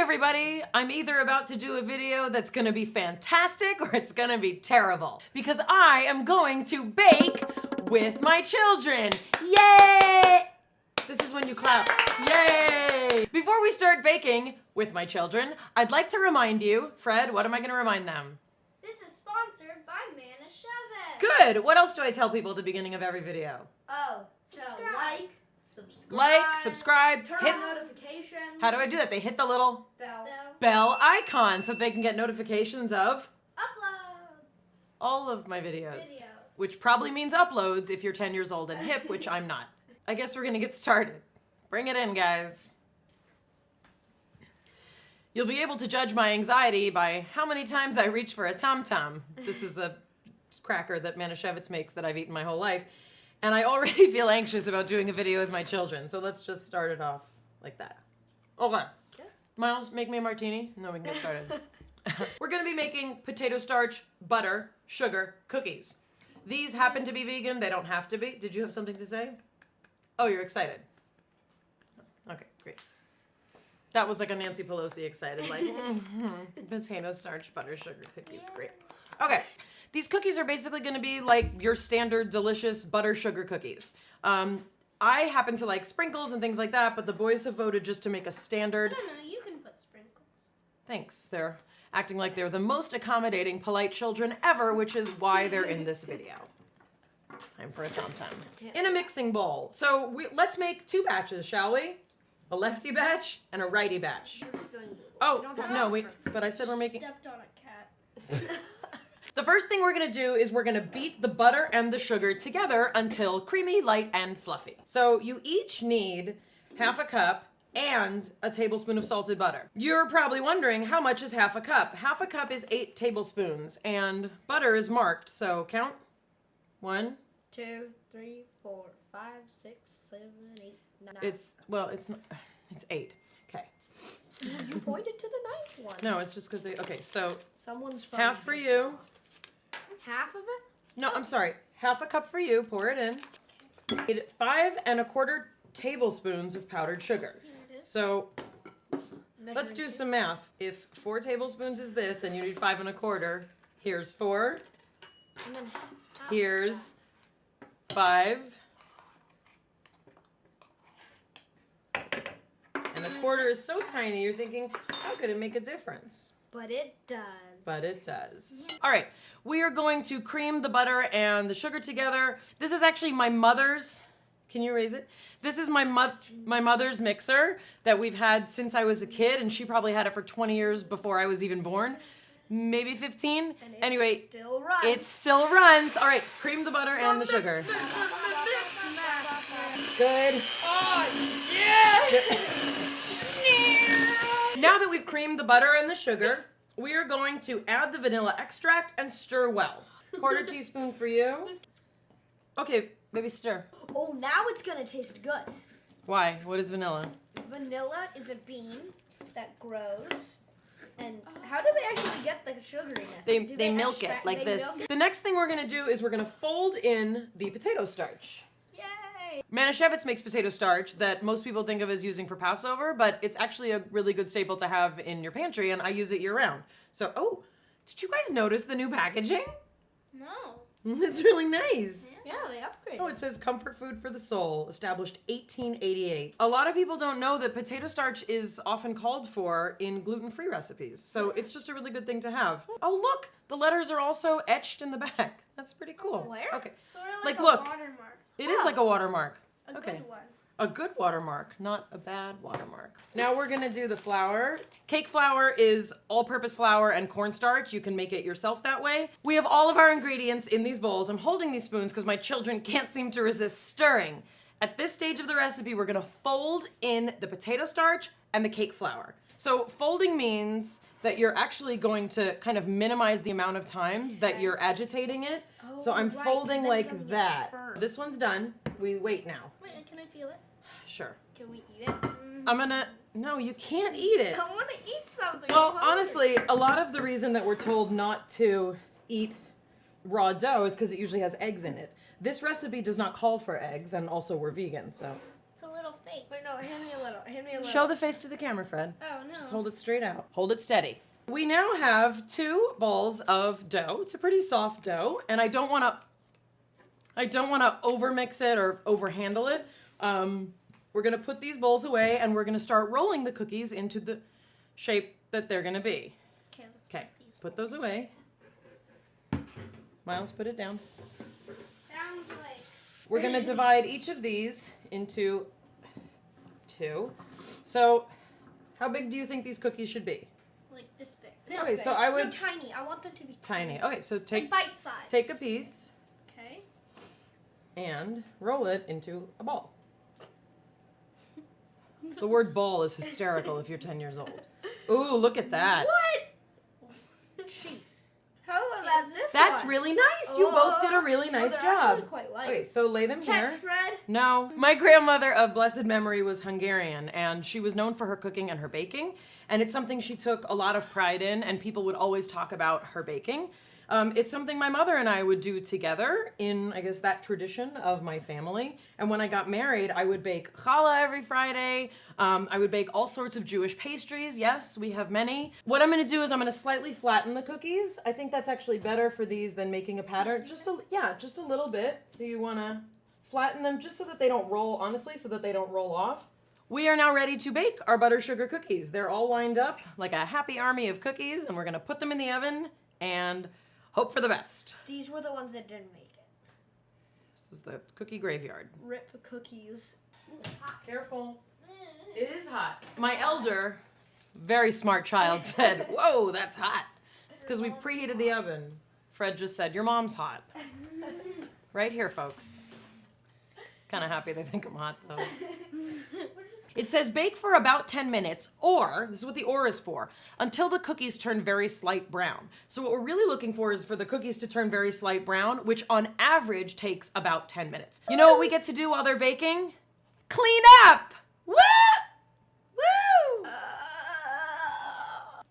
everybody, I'm either about to do a video that's gonna be fantastic or it's gonna be terrible because I am going to bake with my children. Yay! This is when you clap. Yay! Before we start baking with my children, I'd like to remind you, Fred, what am I gonna remind them? This is sponsored by Manischewitz. Good! What else do I tell people at the beginning of every video? Oh, so subscribe, turn hit on notifications. How do I do that? They hit the little Bell. bell icon so they can get notifications of Uploads. all of my videos. Which probably means uploads if you're 10 years old and hip, which I'm not. I guess we're gonna get started. Bring it in, guys. You'll be able to judge my anxiety by how many times I reach for a Tom-Tom. This is a cracker that Manischewitz makes that I've eaten my whole life. And I already feel anxious about doing a video with my children, so let's just start it off like that. Okay. Yeah. Miles, make me a martini, and then we can get started. We're gonna be making potato starch, butter, sugar, cookies. These happen to be vegan, they don't have to be. Did you have something to say? Oh, you're excited. Okay, great. That was like a Nancy Pelosi excited, like, potato starch, butter, sugar, cookies, great. Okay. These cookies are basically going to be like your standard delicious butter sugar cookies. I happen to like sprinkles and things like that, but the boys have voted just to make a standard. No, you can put sprinkles. Thanks. They're acting like they're the most accommodating, polite children ever, which is why they're in this video. Time for a Tom-Tom. In a mixing bowl. So let's make two batches, shall we? A lefty batch and a righty batch. Oh, no, wait, but I said we're making... Stepped on a cat. The first thing we're gonna do is we're gonna beat the butter and the sugar together until creamy, light, and fluffy. So you each need half a cup and a tablespoon of salted butter. You're probably wondering, how much is half a cup? Half a cup is 8 tablespoons, and butter is marked, so count. 1, 2, 3, 4, 5, 6, 7, 8, 9. It's 8. Okay. You pointed to the 9th one. No, it's just because okay, so Someone's half for you. Half of it? No, I'm sorry. Half a cup for you. Pour it in. You need 5 1/4 tablespoons of powdered sugar. So let's do some math. If 4 tablespoons is this, and you need 5 1/4, here's 4. And then Here's 5. And 1/4 is so tiny, you're thinking, how could it make a difference? But it does. But it does. All right, we are going to cream the butter and the sugar together. This is actually my mother's, can you raise it? This is my mother's mixer that we've had since I was a kid, and she probably had it for 20 years before I was even born. Maybe 15. And Anyway, still runs. it still runs. All right, cream the butter and the sugar. Good. Oh, yeah! Now that we've creamed the butter and the sugar, we are going to add the vanilla extract and stir well. 1/4 teaspoon for you. Okay, maybe stir. Oh, now it's gonna taste good. Why? What is vanilla? Vanilla is a bean that grows. And how do they actually get the sugariness? They milk it like this. The next thing we're gonna do is we're gonna fold in the potato starch. Yay! Manischewitz makes potato starch that most people think of as using for Passover, but it's actually a really good staple to have in your pantry, and I use it year-round. So, oh, did you guys notice the new packaging? No. It's really nice. Yeah, they upgraded. Oh, it says comfort food for the soul, established 1888. A lot of people don't know that potato starch is often called for in gluten-free recipes, so it's just a really good thing to have. Oh, look, the letters are also etched in the back. That's pretty cool. Where? Okay. Sort of Like, a look. watermark. It is like a watermark. A Okay. good one. A good watermark, not a bad watermark. Now we're gonna do the flour. Cake flour is all-purpose flour and cornstarch. You can make it yourself that way. We have all of our ingredients in these bowls. I'm holding these spoons because my children can't seem to resist stirring. At this stage of the recipe, we're gonna fold in the potato starch and the cake flour. So folding means that you're actually going to kind of minimize the amount of times that you're agitating it. So I'm right, folding then it like doesn't get that. burned. This one's done. We wait now. Wait, can I feel it? Sure. Can we eat it? No, you can't eat it. I want to eat something. Well, I'm hungry. honestly, a lot of the reason that we're told not to eat raw dough is because it usually has eggs in it. This recipe does not call for eggs, and also we're vegan, so. It's a little fake. Wait, no, hand me a little. Hand me a little. Show the face to the camera, Fred. Oh, no. Just hold it straight out. Hold it steady. We now have 2 balls of dough. It's a pretty soft dough, and I don't want to overmix it or overhandle it. We're gonna put these bowls away, and we're gonna start rolling the cookies into the shape that they're gonna be. Okay, put those away. Miles, put it down. Sounds like. We're gonna divide each of these into 2. So, how big do you think these cookies should be? Like this big. Okay, so I would- No, tiny. I want them to be Tiny. Okay, so like bite size. take a piece Okay. and roll it into a ball. The word ball is hysterical if you're 10 years old. Ooh, look at that. What? Sheets. How about this That's one? really nice. You both did a really nice they're job. actually quite light. Okay, so lay them Catch here. spread. No. My grandmother of blessed memory was Hungarian, and she was known for her cooking and her baking. And it's something she took a lot of pride in, and people would always talk about her baking. It's something my mother and I would do together in, I guess, that tradition of my family. And when I got married, I would bake challah every Friday. I would bake all sorts of Jewish pastries. Yes, we have many. What I'm gonna do is I'm gonna slightly flatten the cookies. I think that's actually better for these than making a pattern. Just a little bit. So you wanna flatten them just so that they don't roll, honestly, so that they don't roll off. We are now ready to bake our butter sugar cookies. They're all lined up like a happy army of cookies, and we're gonna put them in the oven and hope for the best. These were the ones that didn't make it. This is the cookie graveyard. Rip cookies. Careful. It is hot. My elder, very smart child, said, "Whoa, that's hot." It's because we preheated the oven. Fred just said, "Your mom's hot." Right here, folks. Kind of happy they think I'm hot, though. It says bake for about 10 minutes, or, this is what the or is for, until the cookies turn very slight brown. So what we're really looking for is for the cookies to turn very slight brown, which on average takes about 10 minutes. You know what we get to do while they're baking? Clean up! Woo! Woo!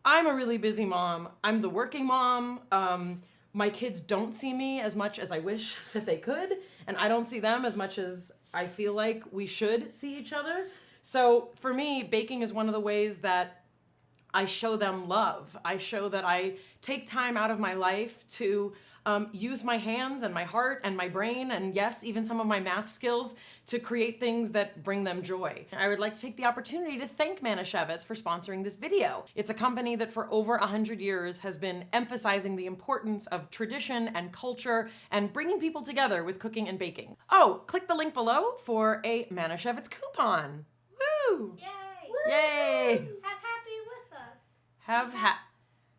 I'm a really busy mom. I'm the working mom. My kids don't see me as much as I wish that they could, and I don't see them as much as I feel like we should see each other. So for me, baking is one of the ways that I show them love. I show that I take time out of my life to use my hands and my heart and my brain and, yes, even some of my math skills to create things that bring them joy. I would like to take the opportunity to thank Manischewitz for sponsoring this video. It's a company that for over 100 years has been emphasizing the importance of tradition and culture and bringing people together with cooking and baking. Oh, click the link below for a Manischewitz coupon. Woo! Yay! Yay! Have happy with us.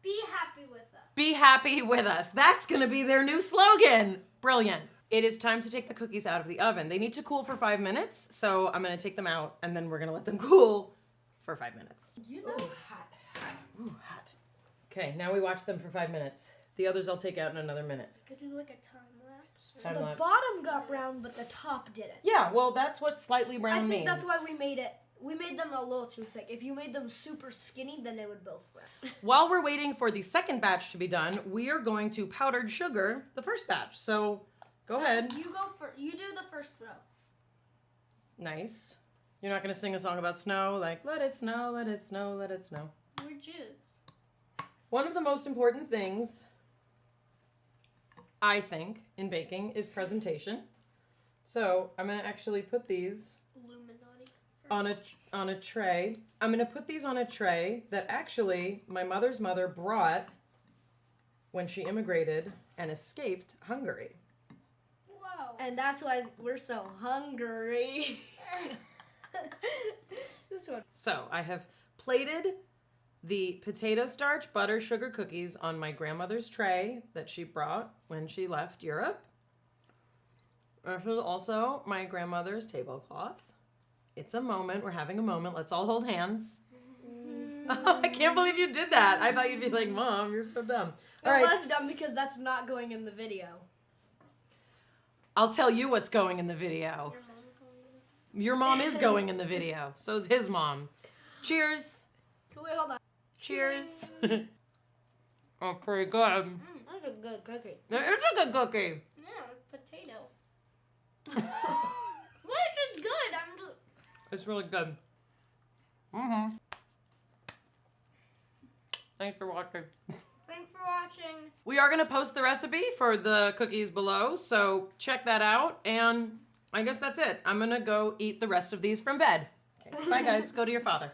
Be happy with us. Be happy with us. That's gonna be their new slogan. Brilliant. It is time to take the cookies out of the oven. They need to cool for 5 minutes, so I'm gonna take them out and then we're gonna let them cool for 5 minutes. You know, Ooh, hot. Ooh, hot. Okay, now we watch them for 5 minutes. The others I'll take out in another minute. could do like a time lapse. Time The lapse. bottom got brown, but the top didn't. Yeah, well, that's what slightly brown I think means. that's why we made it. We made them a little too thick. If you made them super skinny, then they would both brown. While we're waiting for the second batch to be done, we are going to powdered sugar the first batch. So go ahead. You go for. You do the first row. Nice. You're not gonna sing a song about snow, like let it snow, let it snow, let it snow. We're Jews. One of the most important things, I think, in baking is presentation. So I'm gonna actually put these Illuminati. on a tray. I'm gonna put these on a tray that actually my mother's mother brought when she immigrated and escaped Hungary. Wow. And that's why we're so hungry. This one. So I have plated the potato starch butter sugar cookies on my grandmother's tray that she brought when she left Europe. This is also my grandmother's tablecloth. It's a moment. We're having a moment. Let's all hold hands. Oh, I can't believe you did that. I thought you'd be like, Mom, you're so dumb. All right. That's dumb because that's not going in the video. I'll tell you what's going in the video. Your mom is going in the video. So is his mom. Cheers. Wait, hold on. Cheers. Oh, pretty good. That's a good cookie. It's a good cookie. Yeah, potato. Which is good. It's really good. Mm-hmm. Thanks for watching. Thanks for watching. We are going to post the recipe for the cookies below, so check that out. And I guess that's it. I'm going to go eat the rest of these from bed. Okay, bye, guys. Go to your father.